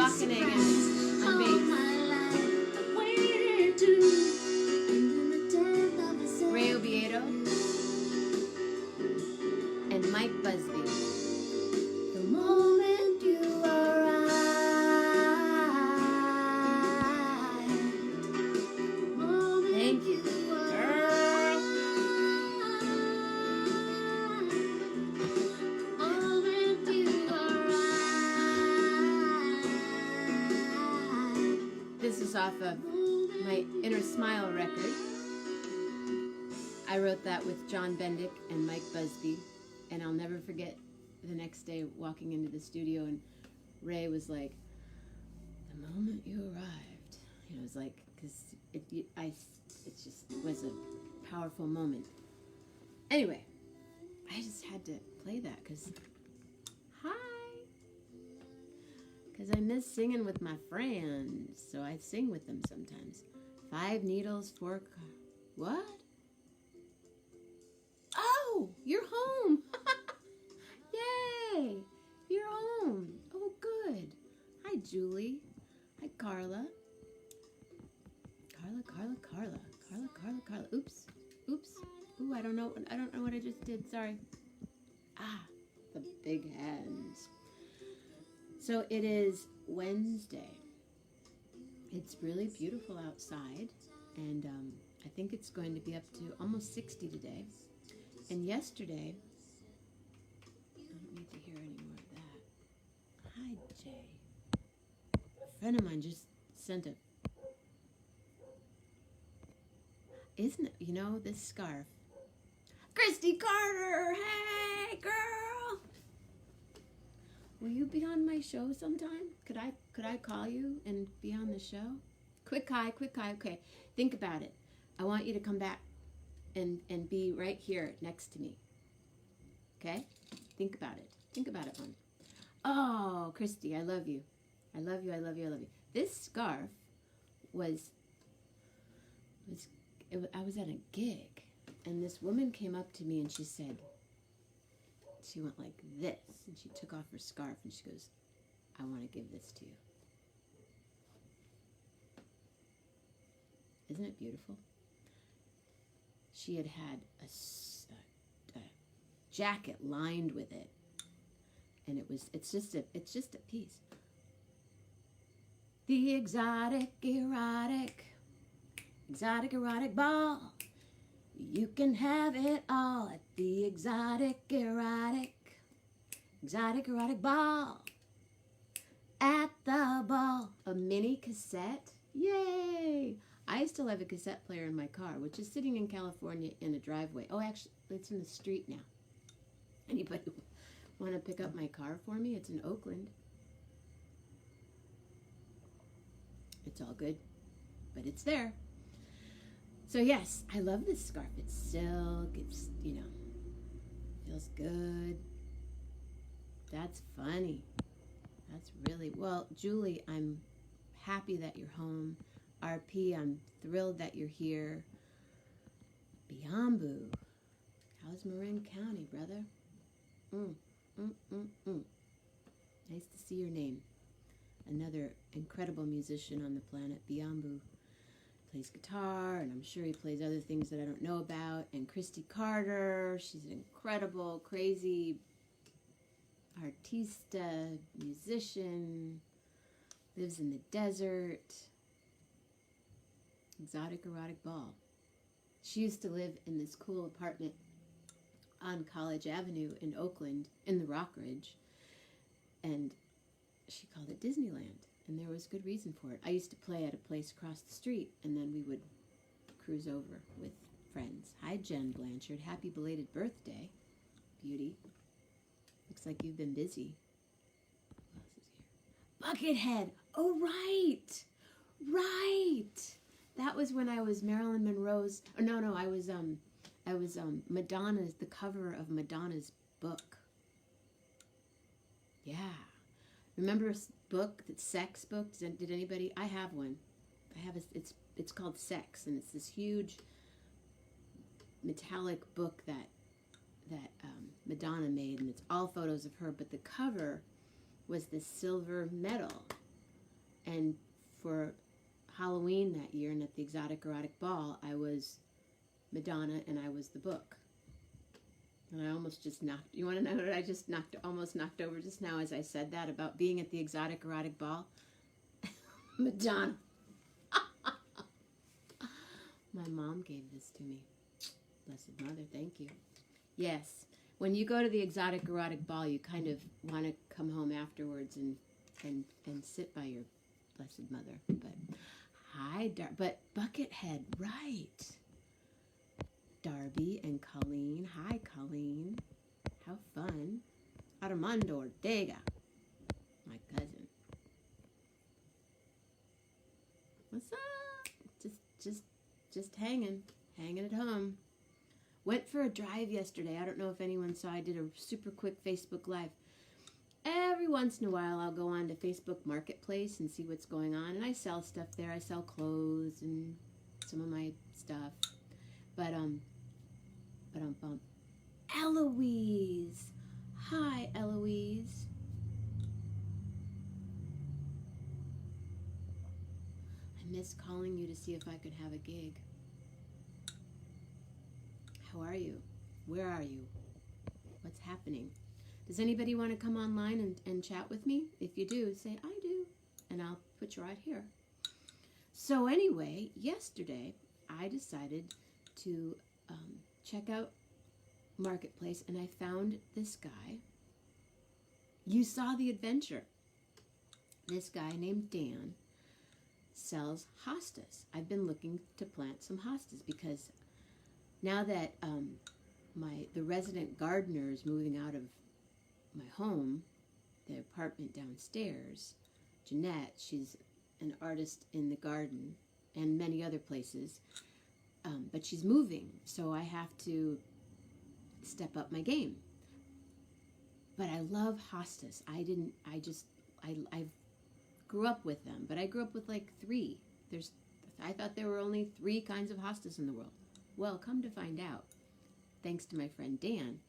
rocking and bass. Ray Oviedo and Mike Busby. The moment you arrived, thank you, girl. Moment you arrived. This is off of my Inner Smile record. I wrote that with John Bendick and Mike Busby, and I'll never forget the next day walking into the studio, and Ray was like, "The moment you arrived," it was like, because it just was a powerful moment. Anyway, I just had to play that because I miss singing with my friends, so I sing with them sometimes. 5 needles, 4 what? Oh, you're home. Yay, you're home. Oh, good. Hi, Julie. Hi, Carla. Carla. Oops. Ooh, I don't know what I just did. Sorry. The big hands. So it is Wednesday. It's really beautiful outside, and I think it's going to be up to almost 60 today. And yesterday, I don't need to hear any more of that. Hi, Jay. A friend of mine just sent a, isn't it, this scarf. Christy Carter, hey, girl. Will you be on my show sometime? Could I call you and be on the show? Quick hi. Okay, think about it. I want you to come back and be right here next to me. Okay? Think about it, hon. Oh, Christy, I love you. I love you. This scarf I was at a gig, and this woman came up to me and she said, she went like this, and she took off her scarf and she goes, "I want to give this to you." Isn't it beautiful? She had a jacket lined with it, and it's just a piece. The exotic erotic ball. You can have it all at the exotic erotic ball. At the ball. A mini cassette. Yay! I still have a cassette player in my car, which is sitting in California in a driveway. Oh, actually, it's in the street now. Anybody want to pick up my car for me? It's in Oakland. It's all good, but it's there. So yes, I love this scarf. It's silk. It's, feels good. That's funny. That's really, well, Julie, I'm happy that you're home. RP, I'm thrilled that you're here. Biambu, how's Marin County, brother? Nice to see your name. Another incredible musician on the planet, Biambu. Plays guitar, and I'm sure he plays other things that I don't know about. And Christy Carter, she's an incredible, crazy artista, musician, lives in the desert. Exotic erotic ball. She used to live in this cool apartment on College Avenue in Oakland, in the Rockridge, and she called it Disneyland, and there was good reason for it. I used to play at a place across the street, and then we would cruise over with friends. Hi, Jen Blanchard. Happy belated birthday, beauty. Looks like you've been busy. Who else is here? Buckethead. Oh, right. That was when I was Marilyn Monroe's. Oh, no, I was Madonna's, the cover of Madonna's book. Yeah. Remember a book, that sex book? Did anybody? I have one. It's called Sex, and it's this huge metallic book that Madonna made, and it's all photos of her, but the cover was this silver medal And for Halloween that year and at the Exotic Erotic Ball, I was Madonna and I was the book. And I almost just knocked, you want to know what I just almost knocked over just now as I said that about being at the Exotic Erotic Ball? Madonna. My mom gave this to me. Blessed Mother, thank you. Yes, when you go to the Exotic Erotic Ball, you kind of want to come home afterwards and sit by your Blessed Mother. But hi, but Buckethead, right? Darby and Colleen. Hi, Colleen. How fun. Armando Ortega, my cousin. What's up? Just hanging at home. Went for a drive yesterday. I don't know if anyone saw. I did a super quick Facebook Live. Every once in a while, I'll go on to Facebook Marketplace and see what's going on. And I sell stuff there. I sell clothes and some of my stuff. But Eloise. Hi, Eloise. I miss calling you to see if I could have a gig. How are you? Where are you? What's happening? Does anybody want to come online and chat with me? If you do, say, I do. And I'll put you right here. So anyway, yesterday, I decided to check out Marketplace, and I found this guy. You saw the adventure. This guy named Dan sells hostas. I've been looking to plant some hostas because now that the resident gardener is moving out of my home, the apartment downstairs, Jeanette, she's an artist in the garden and many other places, but she's moving, so I have to step up my game. But I love hostas. I grew up with them, but I grew up with like 3. I thought there were only 3 kinds of hostas in the world. Well, come to find out, thanks to my friend Dan,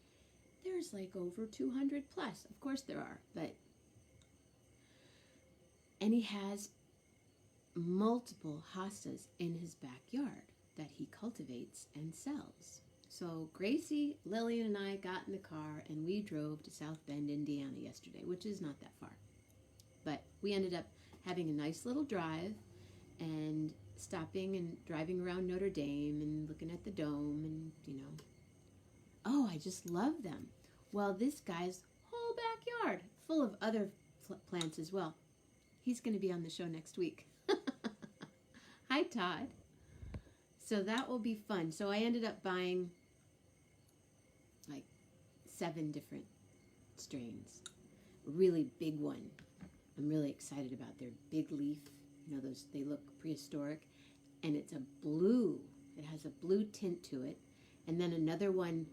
there's like over 200 plus. Of course there are, and he has multiple hostas in his backyard that he cultivates and sells. So Gracie, Lillian, and I got in the car and we drove to South Bend, Indiana yesterday, which is not that far. But we ended up having a nice little drive and stopping and driving around Notre Dame and looking at the dome and, oh, I just love them. Well, this guy's whole backyard full of other plants as well. He's going to be on the show next week. Hi, Todd. So that will be fun. So I ended up buying like 7 different strains. A really big one. I'm really excited about their big leaf. Those, they look prehistoric. And it's a blue. It has a blue tint to it. And then another one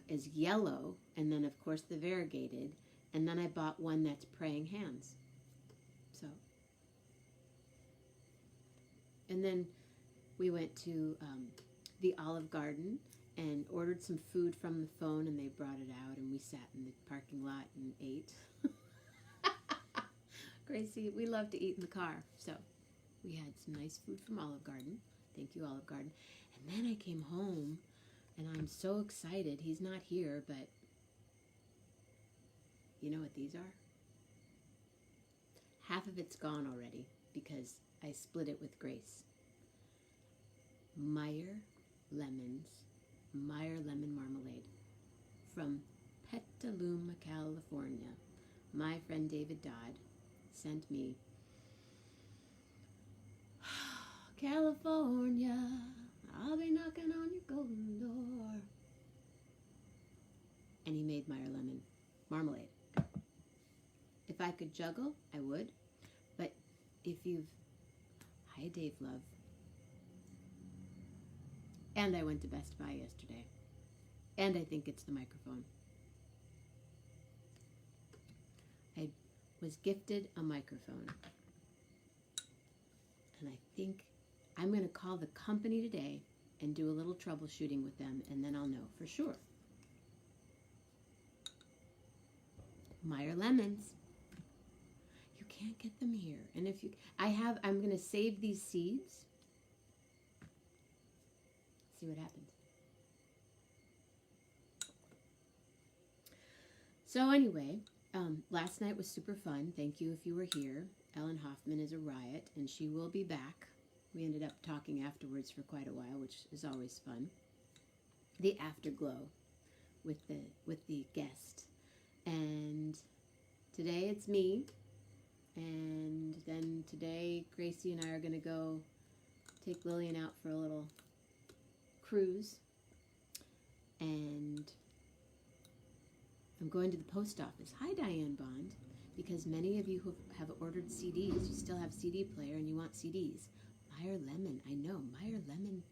is yellow. And then, of course, the variegated. And then I bought one that's praying hands. So. And then we went to the Olive Garden and ordered some food from the phone, and they brought it out, and we sat in the parking lot and ate. Gracie, we love to eat in the car, so we had some nice food from Olive Garden. Thank you, Olive Garden. And then I came home, and I'm so excited. He's not here, but you know what these are? Half of it's gone already because I split it with Grace. Meyer Lemon Marmalade from Petaluma, California. My friend David Dodd sent me. California, I'll be knocking on your golden door. And he made Meyer Lemon Marmalade. If I could juggle, I would. But if you've... Hi, Dave Love. And I went to Best Buy yesterday. And I think it's the microphone. I was gifted a microphone. And I think I'm going to call the company today and do a little troubleshooting with them, and then I'll know for sure. Meyer Lemons. You can't get them here. And if you, I'm going to save these seeds. See what happens. So anyway, last night was super fun. Thank you if you were here. Ellen Hoffman is a riot, and she will be back. We ended up talking afterwards for quite a while, which is always fun. The afterglow with the guest. And today it's me. And then today Gracie and I are going to go take Lillian out for a little cruise. And I'm going to the post office. Hi, Diane Bond. Because many of you who have ordered CDs, you still have CD player and you want CDs. Meyer Lemon, I know. Meyer Lemon,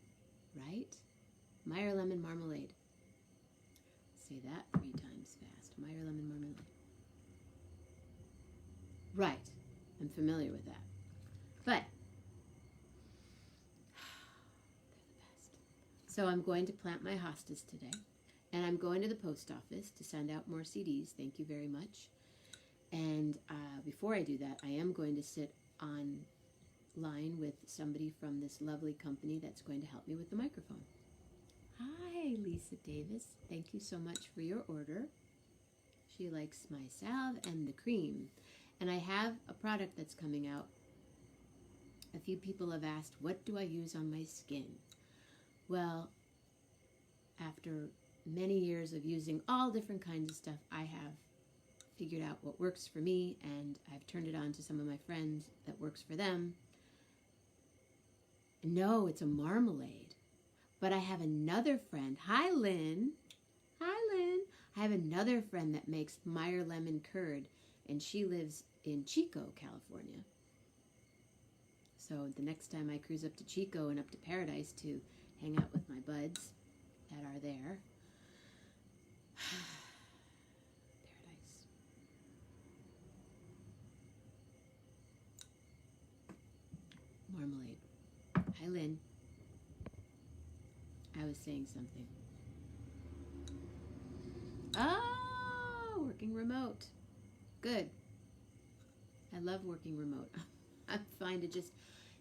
right? Meyer Lemon Marmalade. Say that 3 times fast. Meyer Lemon Marmalade. Right. I'm familiar with that. But, they're the best. So I'm going to plant my hostas today. And I'm going to the post office to send out more CDs. Thank you very much. And before I do that, I am going to sit online with somebody from this lovely company that's going to help me with the microphone. Hi, Lisa Davis. Thank you so much for your order. She likes my salve and the cream. And I have a product that's coming out. A few people have asked, what do I use on my skin? Well, after many years of using all different kinds of stuff, I have figured out what works for me, and I've turned it on to some of my friends that works for them. No, it's a marmalade. But I have another friend. Hi, Lynn. Hi, Lynn. I have another friend that makes Meyer Lemon Curd, and she lives in Chico, California. So the next time I cruise up to Chico and up to Paradise to hang out with my buds that are there. Paradise. Marmalade. Hi, Lynn. I was saying something. Oh, working remote. Good. I love working remote. I'm fine to just,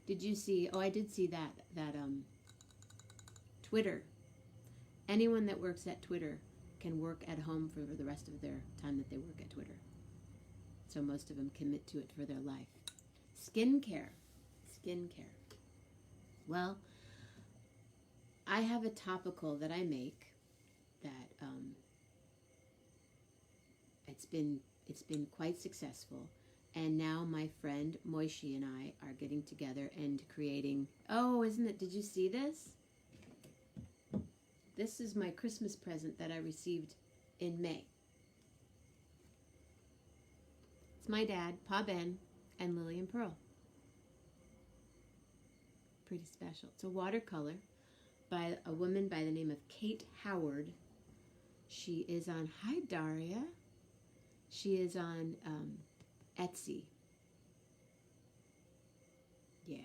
did you see, oh, I did see that Twitter. Anyone that works at Twitter can work at home for the rest of their time that they work at Twitter. So most of them commit to it for their life. Skincare. Skincare. Well, I have a topical that I make that it's been quite successful. And now my friend Moishi and I are getting together and creating, oh, isn't it, did you see this? This is my Christmas present that I received in May. It's my dad, Pa Ben, and Lily and Pearl. Pretty special. It's a watercolor by a woman by the name of Kate Howard. She is on, hi Daria. She is on Etsy. Yeah.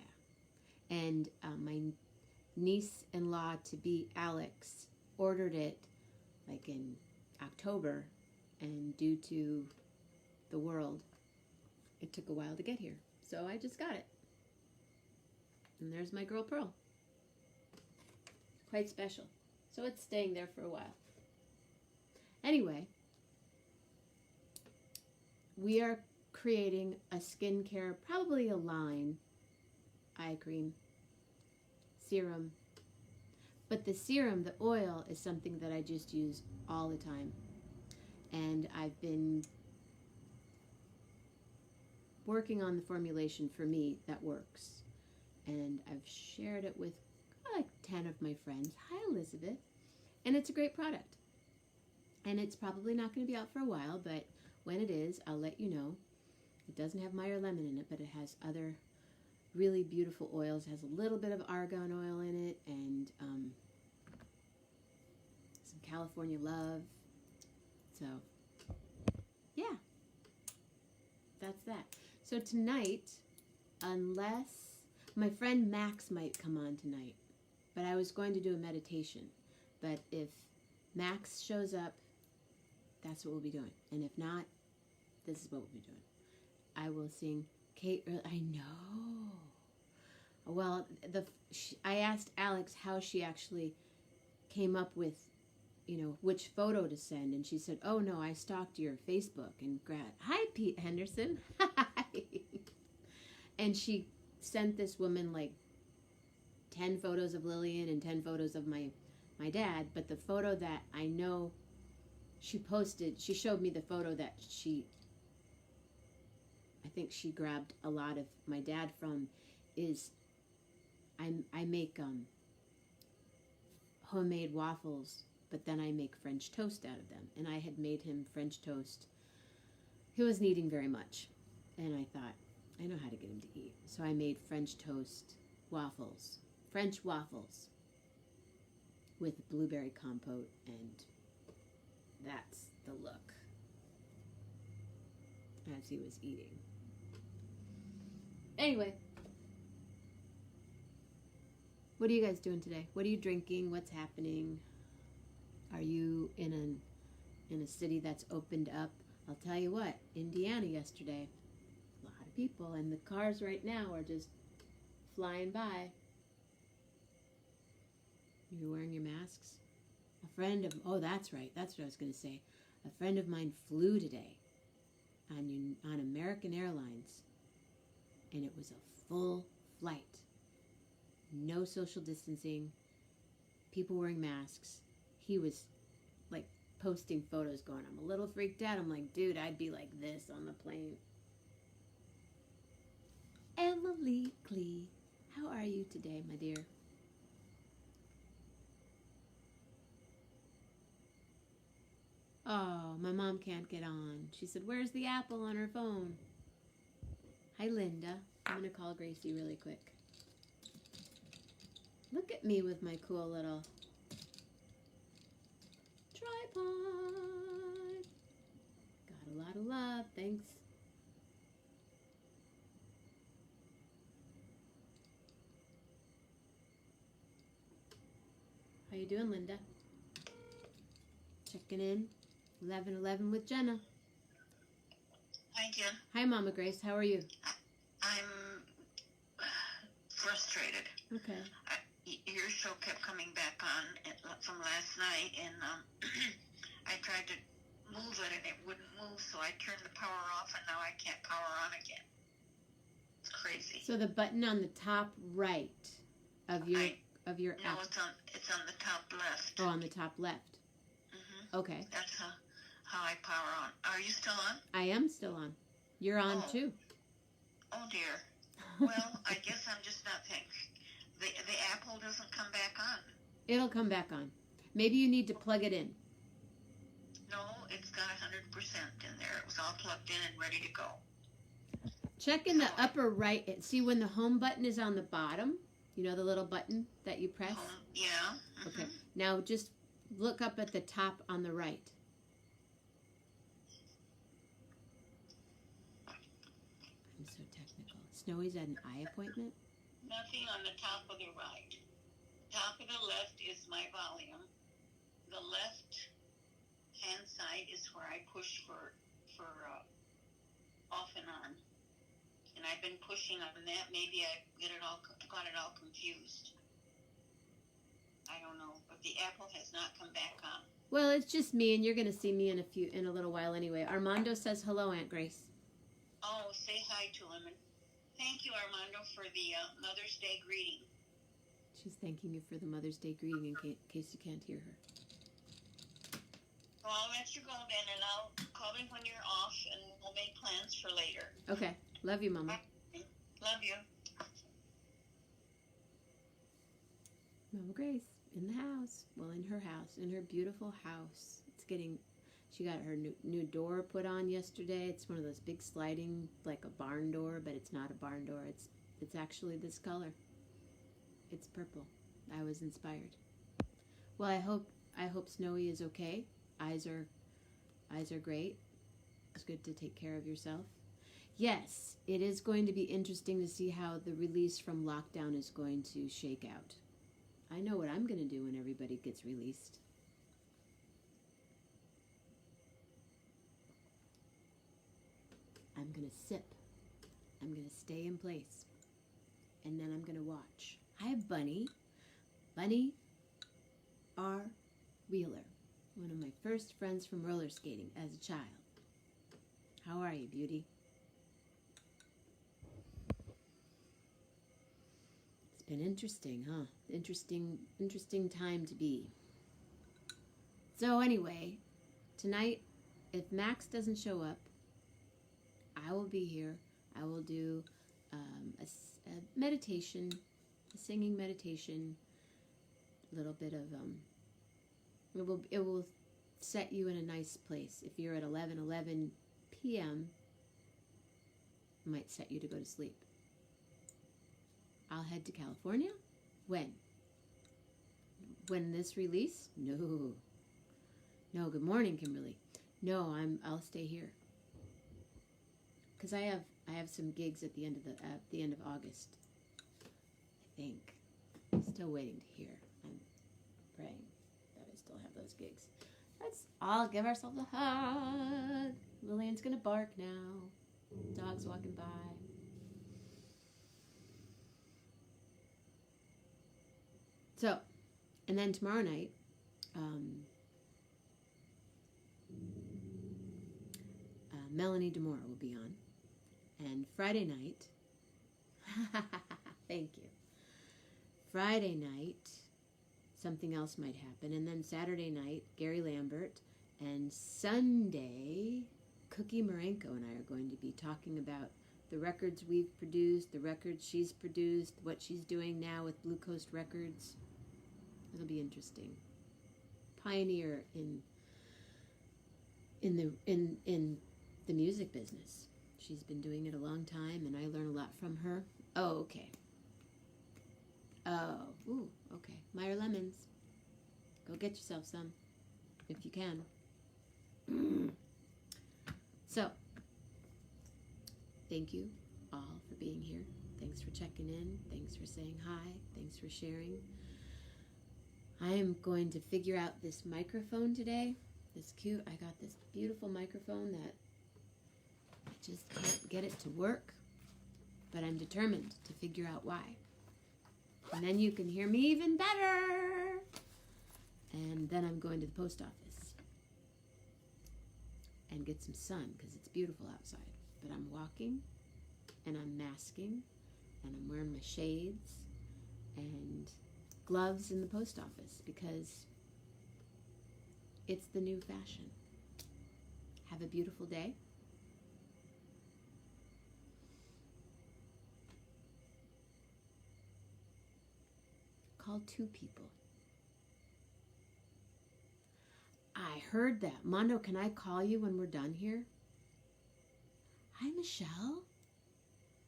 And my niece-in-law to be Alex ordered it like in October, and due to the world, it took a while to get here. So I just got it. And there's my girl Pearl. Quite special. So it's staying there for a while. Anyway, we are creating a skincare, probably a line, eye cream, serum. But the serum, the oil, is something that I just use all the time. And I've been working on the formulation for me that works. And I've shared it with like 10 of my friends. Hi, Elizabeth. And it's a great product. And it's probably not going to be out for a while, but when it is, I'll let you know. It doesn't have Meyer Lemon in it, but it has other really beautiful oils. It has a little bit of argan oil in it, and some California Love. So, yeah. That's that. So tonight, unless my friend Max might come on tonight, but I was going to do a meditation. But if Max shows up, that's what we'll be doing. And if not, this is what we'll be doing. I will sing Kate, I know. Well, I asked Alex how she actually came up with, which photo to send, and she said, "Oh no, I stalked your Facebook and Hi, Pete Henderson. Hi." And she sent this woman like 10 photos of Lillian and 10 photos of my dad, but the photo that I know she posted, she showed me the photo that I think she grabbed a lot of my dad from, is I make homemade waffles, but then I make French toast out of them. And I had made him French toast. He wasn't eating very much. And I thought, I know how to get him to eat. So I made French toast waffles. French waffles with blueberry compote, and that's the look as he was eating. Anyway, what are you guys doing today? What are you drinking? What's happening? Are you in a city that's opened up? I'll tell you what, Indiana yesterday, a lot of people, and the cars right now are just flying by. You're wearing your masks? Oh, that's right. That's what I was going to say. A friend of mine flew today on American Airlines, and it was a full flight. No social distancing, people wearing masks. He was like posting photos going, I'm a little freaked out. I'm like, dude, I'd be like this on the plane. Emily Clee, how are you today, my dear? Oh, my mom can't get on. She said, where's the apple on her phone? Hi, Linda. I'm going to call Gracie really quick. Look at me with my cool little tripod. Got a lot of love. Thanks. How you doing, Linda? Checking in. 11:11 with Jenna. Hi, Jen. Hi, Mama Grace. How are you? I'm frustrated. Okay. Your show kept coming back on from last night, and I tried to move it, and it wouldn't move, so I turned the power off, and now I can't power on again. It's crazy. So the button on the top right of your No, app. it's on the top left. Oh, on the top left. Mm-hmm. Okay. That's how I power on. Are you still on? I am still on. You're on too. Oh dear. Well, I guess I'm just not thinking. The Apple doesn't come back on. It'll come back on. Maybe you need to plug it in. No, it's got 100% in there. It was all plugged in and ready to go. Check in the upper right. See when the home button is on the bottom? You know the little button that you press? Yeah. Mm-hmm. Okay. Now just look up at the top on the right. I'm so technical. Snowy's at an eye appointment? Nothing on the top of the right. Top of the left is my volume. The left hand side is where I push for off and on. And I've been pushing on that. Maybe I got it all confused. I don't know, but the Apple has not come back on. Well, it's just me, and you're going to see me in a little while anyway. Armando says hello, Aunt Grace. Oh, say hi to him. And thank you, Armando, for the Mother's Day greeting. She's thanking you for the Mother's Day greeting in case you can't hear her. Well, I'll let you go then, and I'll call me when you're off, and we'll make plans for later. Okay. Love you, Mama. Love you. Mama Grace in the house. Well, in her house, in her beautiful house. She got her new door put on yesterday. It's one of those big sliding, like a barn door, but it's not a barn door. It's actually this color. It's purple. I was inspired. Well, I hope Snowy is okay. Eyes are great. It's good to take care of yourself. Yes, it is going to be interesting to see how the release from lockdown is going to shake out. I know what I'm going to do when everybody gets released. I'm going to sip I'm going to stay in place. And then I'm going to watch. Hi, Bunny. Bunny R. Wheeler. One of my first friends from roller skating as a child. How are you, beauty? It's been interesting, huh? Interesting time to be. So anyway, tonight, if Max doesn't show up, I will be here. I will do a meditation, a singing meditation, a little bit of, it will set you in a nice place. If you're at 11 p.m., it might set you to go to sleep. I'll head to California. When? When this release? No. No, good morning, Kimberly. No, I'll stay here. Because I have some gigs at the end of August. I think. Still waiting to hear. I'm praying that I still have those gigs. Let's all give ourselves a hug. Lillian's gonna bark now. Dog's walking by. So, and then tomorrow night, Melanie DeMora will be on. And Friday night, thank you. Friday night, something else might happen. And then Saturday night, Gary Lambert. And Sunday, Cookie Marenko and I are going to be talking about the records we've produced, the records she's produced, what she's doing now with Blue Coast Records. It'll be interesting. Pioneer in the music business. She's been doing it a long time, and I learn a lot from her. Oh, okay. Oh, ooh, okay. Meyer Lemons. Go get yourself some, if you can. So, thank you all for being here. Thanks for checking in. Thanks for saying hi. Thanks for sharing. I am going to figure out this microphone today. I got this beautiful microphone that I just can't get it to work, but I'm determined to figure out why. And then you can hear me even better. And then I'm going to the post office and get some sun because it's beautiful outside. But I'm walking and I'm masking and I'm wearing my shades and gloves in the post office because it's the new fashion. Have a beautiful day. Call 2 people. I heard that. Mondo, can I call you when we're done here? Hi, Michelle.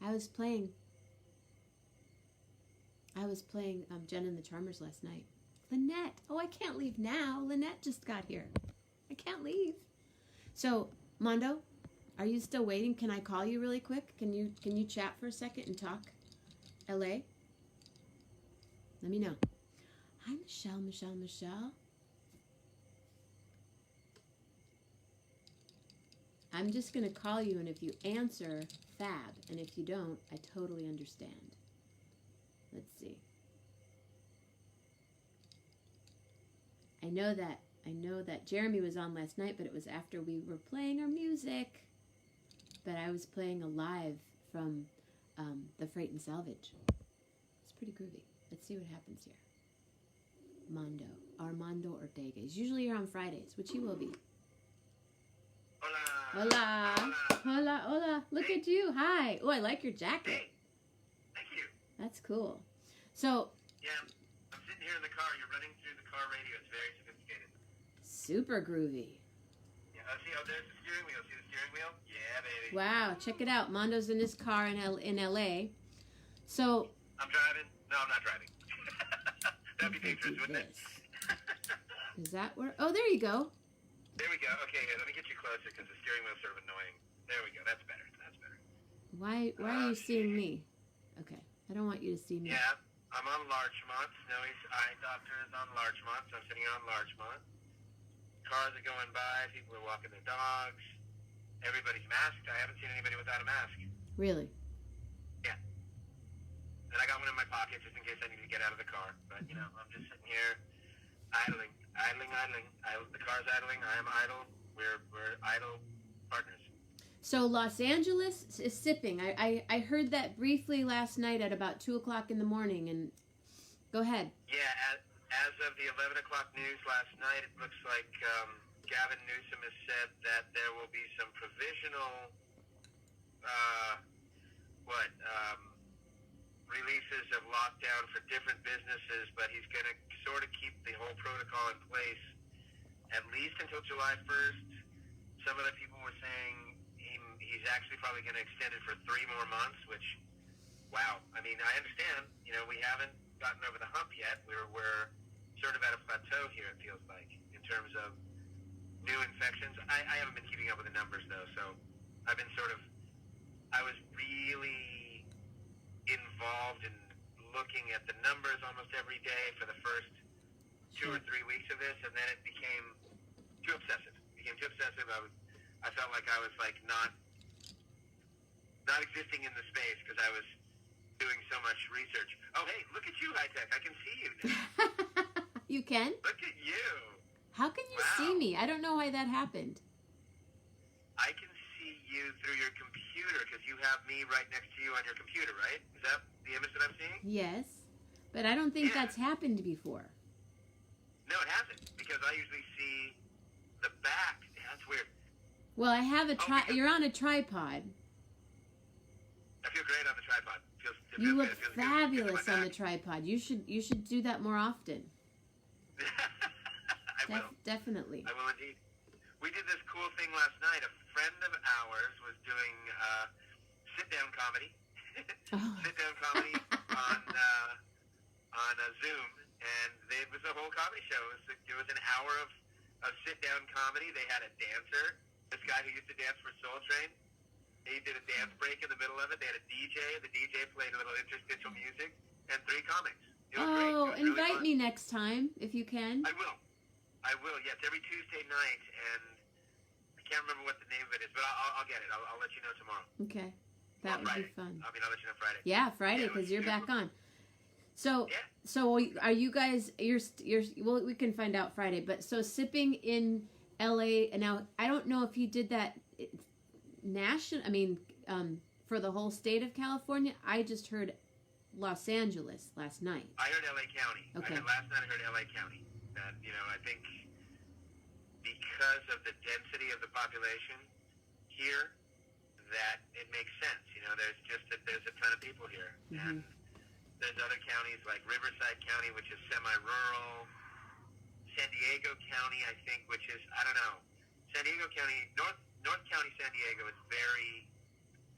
I was playing Jenna and the Charmers last night. Lynette. Oh, I can't leave now. Lynette just got here. I can't leave. So, Mondo, are you still waiting? Can I call you really quick? Can you chat for a second and talk? LA? Let me know. Hi, Michelle. I'm just going to call you, and if you answer, fab. And if you don't, I totally understand. Let's see. I know that Jeremy was on last night, but it was after we were playing our music. But I was playing a live from the Freight and Salvage. It's pretty groovy. Let's see what happens here. Armando Ortega. He's usually here on Fridays, which he will be. Hola. Look at you. Hi. Oh, I like your jacket. Hey, thank you. That's cool. So. Yeah, I'm sitting here in the car. You're running through the car radio. It's very sophisticated. Super groovy. Yeah, see, there's the steering wheel. See the steering wheel? Yeah, baby. Wow, check it out. Mondo's in his car in LA. So. I'm driving. No, I'm not driving. That'd be dangerous, wouldn't it? Does that work? Oh, there you go. There we go. Okay, here, let me get you closer because the steering wheel's sort of annoying. There we go. That's better. Why are you seeing me? Okay, I don't want you to see me. Yeah, I'm on Larchmont. Snowy's eye doctor is on Larchmont, so I'm sitting on Larchmont. Cars are going by. People are walking their dogs. Everybody's masked. I haven't seen anybody without a mask. Really? pocket just in case I need to get out of the car. But, you know, I'm just sitting here idling. The car's idling. I am idle. We're idle partners. So Los Angeles is sipping. I heard that briefly last night at about 2 o'clock in the morning. And go ahead. Yeah, as of the 11 o'clock news last night, it looks like Gavin Newsom has said that there will be some provisional releases of lockdown for different businesses, but he's going to sort of keep the whole protocol in place at least until July 1st. Some other people were saying he's actually probably going to extend it for 3 more months, which, wow. I mean, I understand. You know, we haven't gotten over the hump yet. We're sort of at a plateau here, it feels like, in terms of new infections. I haven't been keeping up with the numbers, though, so I was really involved in looking at the numbers almost every day for the first 2 or 3 weeks of this, and then it became too obsessive. I felt like I was like not existing in the space because I was doing so much research. Oh, hey, look at you, high tech. I can see you now. You can? Look at you. How can you see me? I don't know why that happened. I can see you through your computer because you have me right next to you on your computer, right? Is that the image that I'm seeing? Yes, but I don't think that's happened before. No, it hasn't, because I usually see the back. Yeah, that's weird. Well, I have you're on a tripod. I feel great on the tripod. You look fabulous on the tripod. You should do that more often. I will. Definitely. I will indeed. We did this cool thing last night. A friend of ours was doing sit-down comedy. Sit-down comedy on Zoom, and it was a whole comedy show. It was an hour of sit-down comedy. They had a dancer, this guy who used to dance for Soul Train. He did a dance break in the middle of it. They had a DJ. The DJ played a little interstitial music, and 3 comics. It was great. It was invite really me next time if you can. I will. Yes, every Tuesday night, and I can't remember what the name of it is, but I'll get it. I'll let you know tomorrow. Okay, that would be fun. I'll let you know Friday. Yeah, Friday, because you're back on. So are you guys? Well, we can find out Friday. But so sipping in L.A. and now I don't know if you did that national. I mean, for the whole state of California. I just heard Los Angeles last night. I heard L.A. County. Okay. Last night I heard L.A. County. That I think because of the density of the population here, that it makes sense. There's a ton of people here, and there's other counties like Riverside County, which is semi-rural. San Diego County, I think, which is, I don't know. San Diego County, North County, San Diego is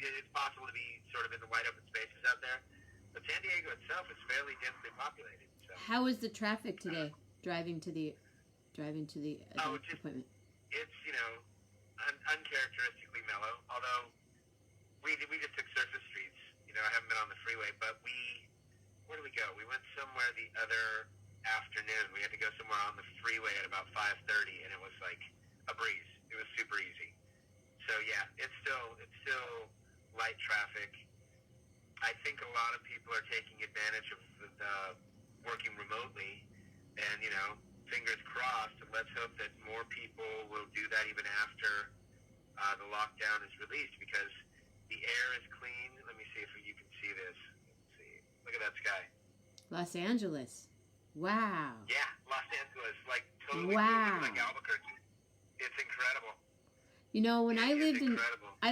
it's possible to be sort of in the wide open spaces out there. But San Diego itself is fairly densely populated. So. How was the traffic today, driving to the appointment? It's, uncharacteristically mellow, although we just took surface streets. I haven't been on the freeway, but where did we go? We went somewhere the other afternoon. We had to go somewhere on the freeway at about 5:30, and it was like a breeze. It was super easy. So yeah, it's still light traffic. I think a lot of people are taking advantage of the working remotely, and fingers crossed, and let's hope that more people will do that even after the lockdown is released, because the air is clean. Let me see if you can see this. Let's see. Look at that sky. Los Angeles. Wow. Yeah, Los Angeles, like totally like Albuquerque. It's incredible. When I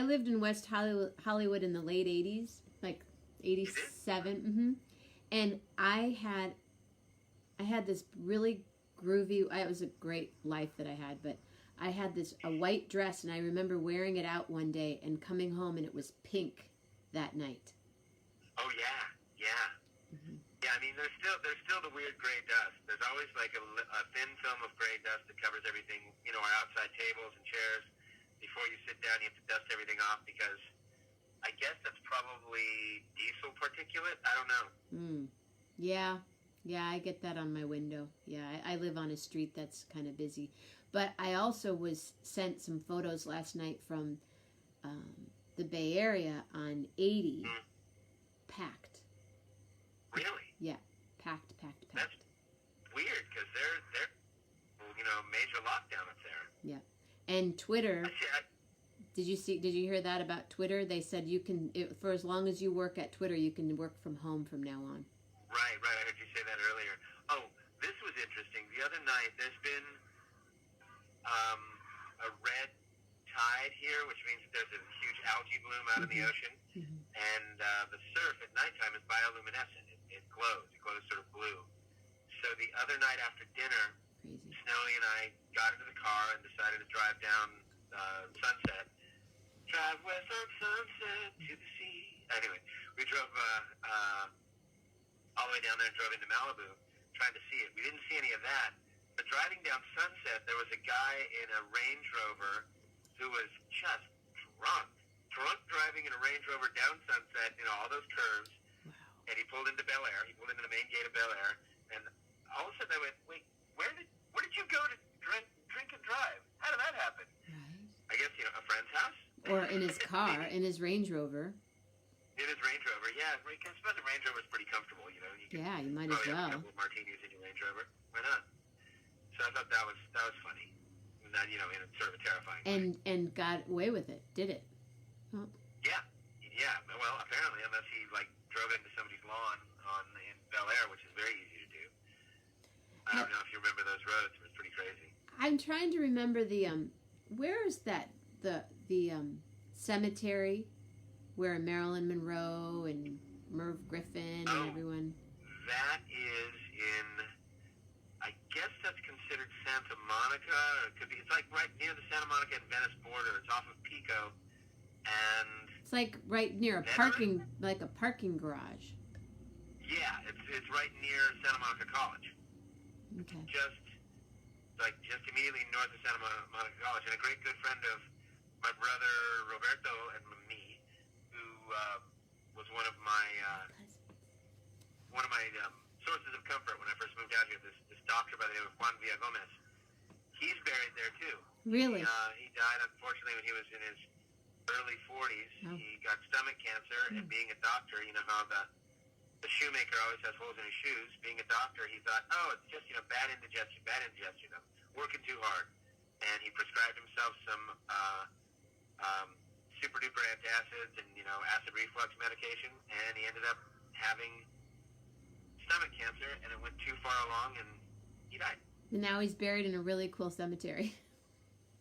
lived in West Hollywood in the late 80s, like 87. And I had this really groovy. It was a great life that I had, but I had a white dress, and I remember wearing it out one day and coming home, and it was pink that night. Oh yeah. Yeah, I mean, there's still the weird gray dust. There's always like a thin film of gray dust that covers everything. Our outside tables and chairs. Before you sit down, you have to dust everything off, because I guess that's probably diesel particulate. I don't know. Yeah, I get that on my window. Yeah, I live on a street that's kind of busy. But I also was sent some photos last night from the Bay Area on 80, packed. Really? lockdown up there. Yeah. And Twitter, I, did you hear that about Twitter? They said you can, for as long as you work at Twitter, you can work from home from now on. Right. I heard you say that earlier. Oh, this was interesting. The other night, there's been a red tide here, which means that there's a huge algae bloom out in the ocean, and the surf at nighttime is bioluminescent. It glows. It glows sort of blue. So the other night after dinner, Crazy. Snowy and I got into the car and decided to drive down Sunset. Drive west on Sunset to the sea. Anyway, we drove all the way down there and drove into Malibu, trying to see it. We didn't see any of that. But driving down Sunset, there was a guy in a Range Rover who was just drunk driving in a Range Rover down Sunset, all those curves. Wow. And he pulled into Bel Air. He pulled into the main gate of Bel Air. And all of a sudden I went, wait, where did you go to drink and drive? How did that happen? Right. I guess, a friend's house? Or in his car, in his Range Rover. In his Range Rover, yeah. I suppose the Range Rover's pretty comfortable, You You might as well. Have a well. couple of martinis in your Range Rover. Why not? So I thought that was funny. And then, in a sort of a terrifying way. And got away with it, did it? Oh. Yeah. Well, apparently, unless he drove into somebody's lawn in Bel Air, which is very easy to do. I don't know if you remember those roads. It was pretty crazy. I'm trying to remember where is that the cemetery where Marilyn Monroe and Merv Griffin and everyone. That is in, I guess that's considered Santa Monica. Or it could be. It's right near the Santa Monica and Venice border. It's off of Pico, and it's right near a parking garage. Yeah, it's right near Santa Monica College. Okay. Just immediately north of Santa Monica College, and a great good friend of my brother Roberto and me, who was one of my sources of comfort when I first moved out here. This doctor by the name of Juan Villagomez. He's buried there too. Really? He died unfortunately when he was in his early 40s. Oh. He got stomach cancer, and being a doctor, you know how the shoemaker always has holes in his shoes. Being a doctor, he thought, it's just bad indigestion. I'm working too hard, and he prescribed himself some super duper antacids and acid reflux medication, and he ended up having stomach cancer, and it went too far along, and he died. And now he's buried in a really cool cemetery.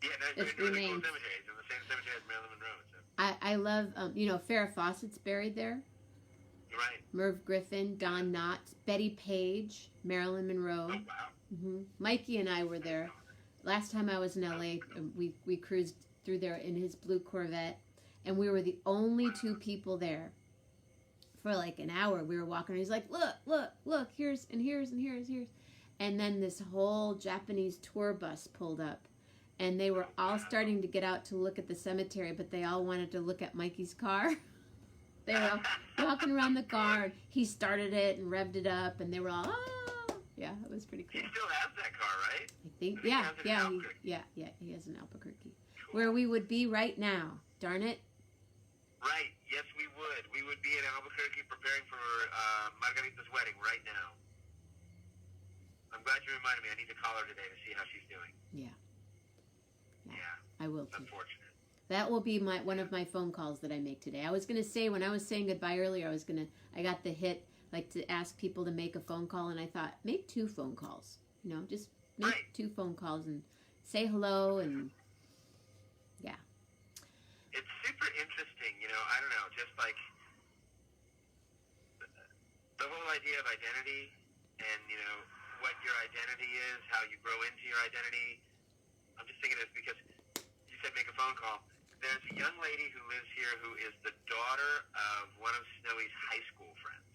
Yeah, now he's buried in a really cool cemetery. It's in the same cemetery as Marilyn Monroe. So. I love, Farrah Fawcett's buried there. Right. Merv Griffin, Don Knotts, Betty Page, Marilyn Monroe. Oh, wow. Mm-hmm. Mikey and I were there. Last time I was in L.A., we cruised through there in his blue Corvette, and we were the only two people there. For an hour, we were walking, and he's like, look, here's. And then this whole Japanese tour bus pulled up, and they were all starting to get out to look at the cemetery, but they all wanted to look at Mikey's car. They were all walking around the car, and he started it and revved it up, and they were all, yeah, it was pretty cool. He still has that car, right? I think, he has an Albuquerque. Cool. Where we would be right now, darn it. Right, yes we would. We would be in Albuquerque preparing for Margarita's wedding right now. I'm glad you reminded me. I need to call her today to see how she's doing. Yeah. I will too. Unfortunate. That will be one of my phone calls that I make today. I was going to say, when I was saying goodbye earlier, I got the hit, to ask people to make a phone call, and I thought, make 2 phone calls. Just make 2 phone calls and say hello, and yeah. It's super interesting, I don't know, just the whole idea of identity and, what your identity is, how you grow into your identity. I'm just thinking this because you said make a phone call. There's a young lady who lives here who is the daughter of one of Snowy's high school friends.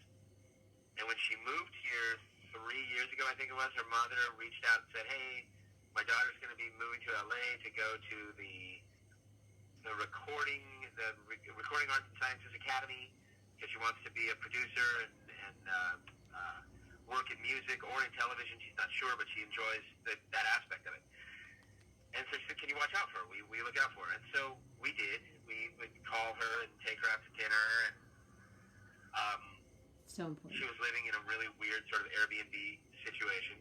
And when she moved here 3 years ago, I think it was, her mother reached out and said, hey, my daughter's going to be moving to LA to go to the Recording Arts and Sciences Academy because she wants to be a producer and work in music or in television. She's not sure, but she enjoys that aspect of it. And so she said, can you watch out for her? We look out for her. And so we did. We would call her and take her out to dinner. And so important. She was living in a really weird sort of Airbnb situation.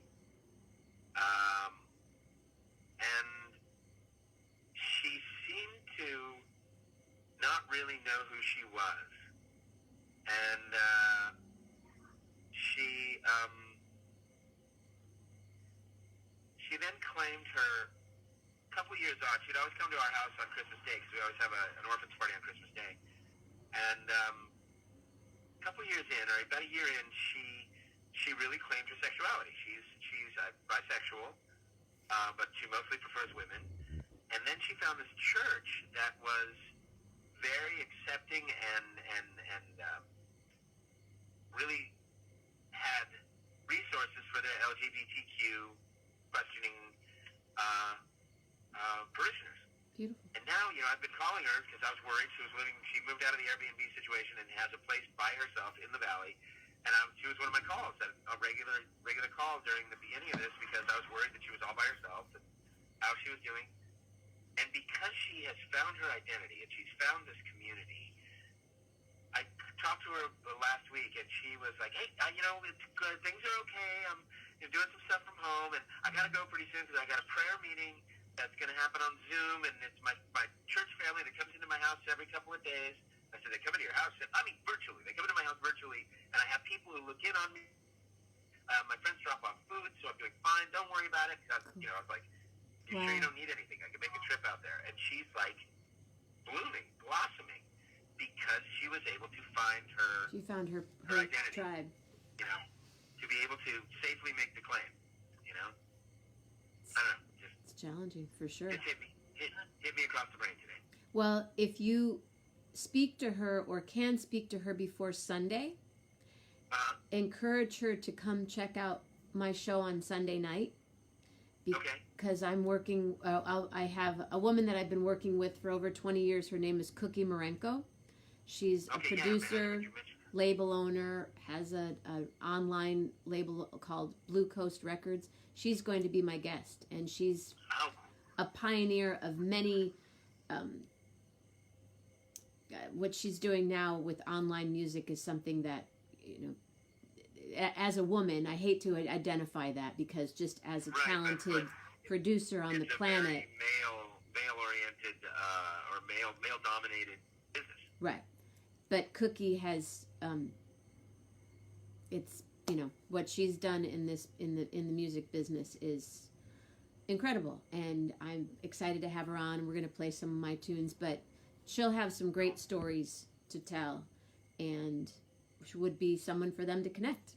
know who she was. And she then claimed her a couple years on. She'd always come to our house on Christmas Day because we always have an orphans party on Christmas Day. And a couple years in, or about a year in, she really claimed her sexuality. She's bisexual, but she mostly prefers women. And then she found this church that was very accepting and really had resources for their LGBTQ questioning parishioners. Beautiful. And now, I've been calling her because I was worried. She moved out of the Airbnb situation and has a place by herself in the valley. And she was one of my calls, a regular call during the beginning of this, because I was worried that she was all by herself and how she was doing. And because she has found her identity and she's found this community, I talked to her last week, and she was like, "Hey, it's good. Things are okay. I'm doing some stuff from home, and I got to go pretty soon because I got a prayer meeting that's going to happen on Zoom, and it's my church family that comes into my house every couple of days." I said, "They come into your house?" Virtually. They come into my house virtually, and I have people who look in on me. My friends drop off food, so I'm doing fine. Don't worry about it. Because I was like, "You sure you don't need anything? I can make a trip out there." And she's like blooming, blossoming, because she was able to find her. She found her identity, tribe. To be able to safely make the claim. I don't know. It's challenging for sure. Just hit me across the brain today. Well, if you speak to her or can speak to her before Sunday, encourage her to come check out my show on Sunday night. Because I'm working, I have a woman that I've been working with for over 20 years. Her name is Cookie Marenko. She's a producer, label owner, has an online label called Blue Coast Records. She's going to be my guest, and she's a pioneer of many, what she's doing now with online music is something that, as a woman, I hate to identify that, because just as a talented producer on the planet. It's a very male-oriented or male-dominated business. Right. But Cookie has, it's, what she's done in the music business is incredible, and I'm excited to have her on. We're going to play some of my tunes, but she'll have some great stories to tell, and she would be someone for them to connect.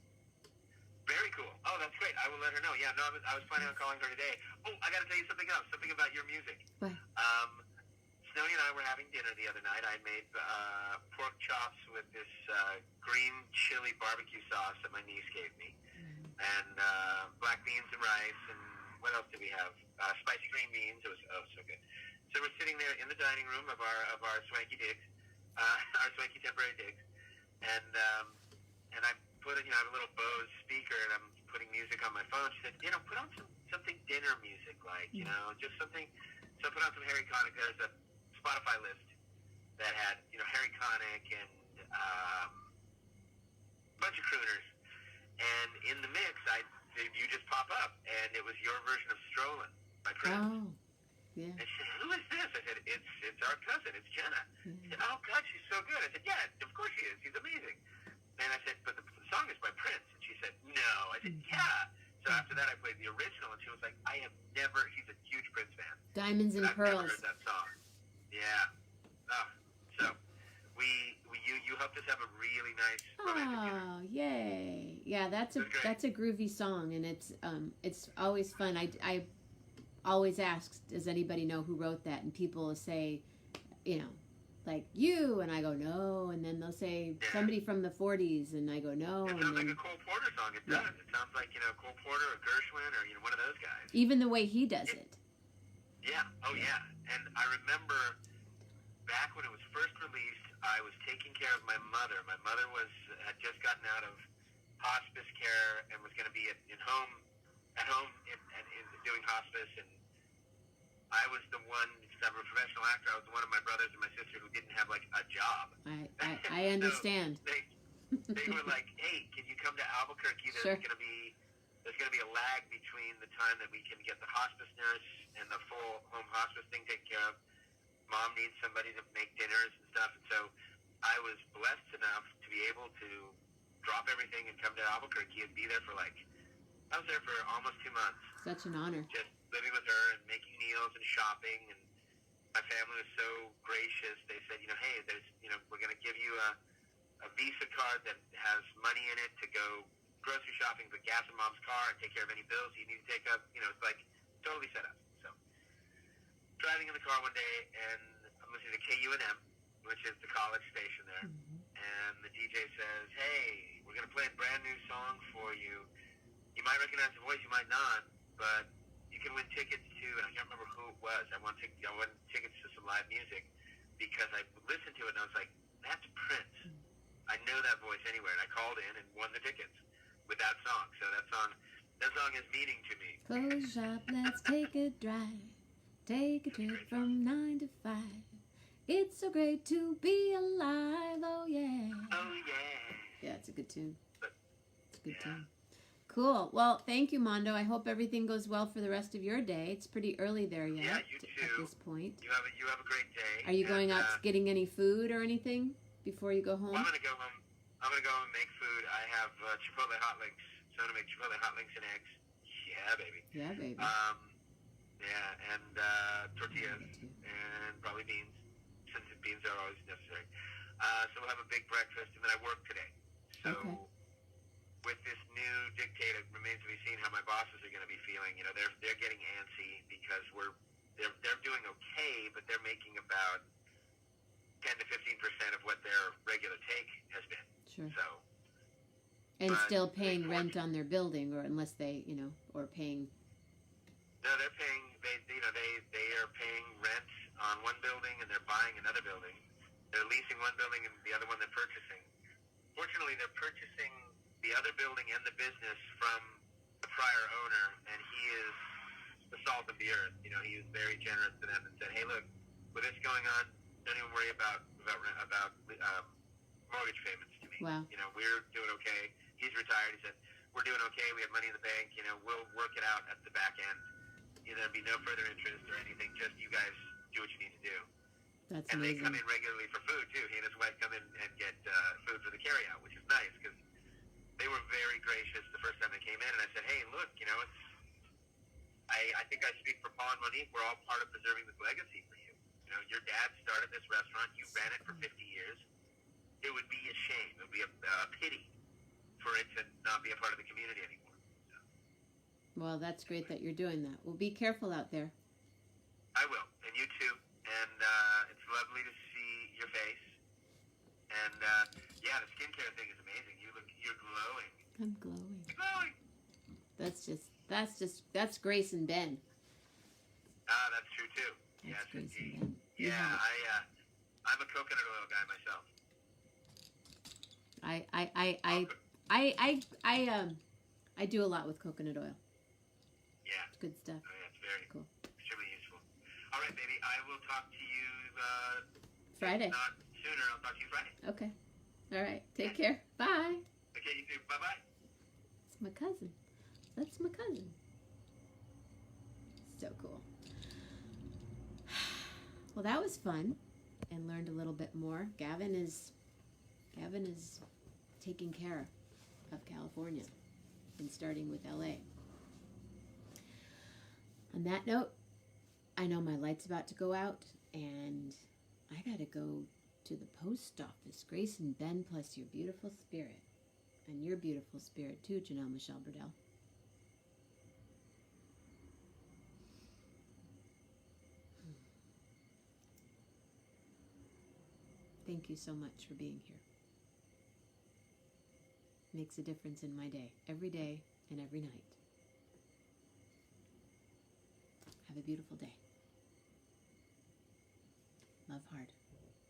Very cool. Oh, that's great. I will let her know. Yeah, no, I was planning on calling her today. Oh, I got to tell you something else. Something about your music. What? Snowy and I were having dinner the other night. I made pork chops with this green chili barbecue sauce that my niece gave me, and black beans and rice, and what else did we have? Spicy green beans. It was so good. So we're sitting there in the dining room of our swanky digs, our swanky temporary digs, and I put I have a little Bose speaker, and I'm putting music on my phone. She said, put on something dinner music, like just something. So I put on some Harry Connick. There's a Spotify list that had Harry Connick and a bunch of crooners, and in the mix you just pop up, and it was your version of Strolling by Prince. Oh, yeah. And she said, "Who is this?" I said, it's our cousin, it's Jenna. She said, "Oh God, she's so good." I said, "Yeah, of course she is. She's amazing." And I said, "But the song is by Prince." And she said, "No." I said, "Yeah." So after that, I played the original, and she was like, "She's a huge Prince fan. Diamonds and I've Pearls. never heard that song." Yeah. So you helped us have a really nice romantic dinner. Oh, yay! Yeah, that's a groovy song, and it's always fun. I always ask, does anybody know who wrote that? And people will say, like you, and I go no, and then they'll say somebody from the '40s, and I go no. It sounds like a Cole Porter song. It does. It sounds like Cole Porter or Gershwin or one of those guys. Even the way he does it. Yeah. Oh yeah. And I remember back when it was first released, I was taking care of my mother. My mother had just gotten out of hospice care and was going to be at home and doing hospice, and I was the one, because I'm a professional actor, I was one of my brothers and my sister who didn't have like a job. I understand. So they were like, "Hey, can you come to Albuquerque? There's going to be a lag between the time that we can get the hospice nurse and the full home hospice thing taken care of, mom needs somebody to make dinners and stuff. And so I was blessed enough to be able to drop everything and come to Albuquerque and be there for I was there for almost 2 months. Such an honor. Just living with her and making meals and shopping. And my family was so gracious. They said, hey, we're going to give you a Visa card that has money in it to go grocery shopping, put gas in mom's car, and take care of any bills you need to take up. It's like totally set up. So driving in the car one day, and I'm listening to KUNM, which is the college station there. Mm-hmm. And the DJ says, hey, we're going to play a brand new song for you. You might recognize the voice, you might not, but you can win tickets to, and I can't remember who it was. I won tickets to some live music because I listened to it and I was like, that's Prince. I know that voice anywhere. And I called in and won the tickets with that song. So that song has meaning to me. Close shop, let's take a drive. Take a trip from 9 to 5. It's so great to be alive, oh yeah. Oh yeah. Yeah, it's a good tune. It's a good Yeah. tune. Cool. Well, thank you, Mondo. I hope everything goes well for the rest of your day. It's pretty early there yet. Yeah, you too. At this point. You have a great day. Are you going out getting any food or anything before you go home? Well, I'm gonna go home. I'm gonna go home and make food. I have Chipotle hot links, so I'm gonna make Chipotle hot links and eggs. Yeah, baby. Yeah, baby. Yeah, and tortillas and probably beans, since beans are always necessary. So we'll have a big breakfast, and then I work today. So with this new dictate, it remains to be seen how my bosses are going to be feeling. They're getting antsy because they're doing okay, but they're making about 10 to 15% of what their regular take has been. Sure. So. And still paying rent on their building, or unless they, or paying. No, they're paying. They are paying rent on one building, and they're buying another building. They're leasing one building, and the other one they're purchasing. Fortunately, they're purchasing the other building and the business from the prior owner, and he is the salt of the earth. He was very generous to them and said, "Hey, look, with this going on, don't even worry about mortgage payments to me. Wow. We're doing okay." He's retired. He said, "We're doing okay. We have money in the bank. We'll work it out at the back end. There'll be no further interest or anything. Just you guys do what you need to do." That's and amazing. they come in regularly for food too. He and his wife come in and get food for the carryout, which is nice because they were very gracious the first time they came in. And I said, "Hey, look, I think I speak for Paul and Monique. We're all part of preserving this legacy for you. Your dad started this restaurant. You ran it for 50 years. It would be a shame. It would be a pity for it to not be a part of the community anymore." So. Well, that's great that you're doing that. Well, be careful out there. I will, and you too. And it's lovely to see your face. And yeah, the skincare thing is amazing. You're glowing. I'm glowing. You're glowing. That's Grace and Ben. That's true too. That's Yes, Grace indeed. and Ben. You Yeah, have it. I'm a coconut oil guy myself. I do a lot with coconut oil. Yeah. It's good stuff. Oh, yeah, it's very Cool. extremely useful. All right, baby. I will talk to you Friday. If not sooner. I'll talk to you Friday. Okay. All right. Take care. Bye. Okay, you too. Bye-bye. It's my cousin. That's my cousin. So cool. Well, that was fun, and learned a little bit more. Gavin is taking care of California and starting with LA. On that note, I know my light's about to go out, and I gotta go to the post office. Grace and Ben, plus your beautiful spirit. And your beautiful spirit too, Janelle Michelle Burdell. Thank you so much for being here. Makes a difference in my day, every day and every night. Have a beautiful day.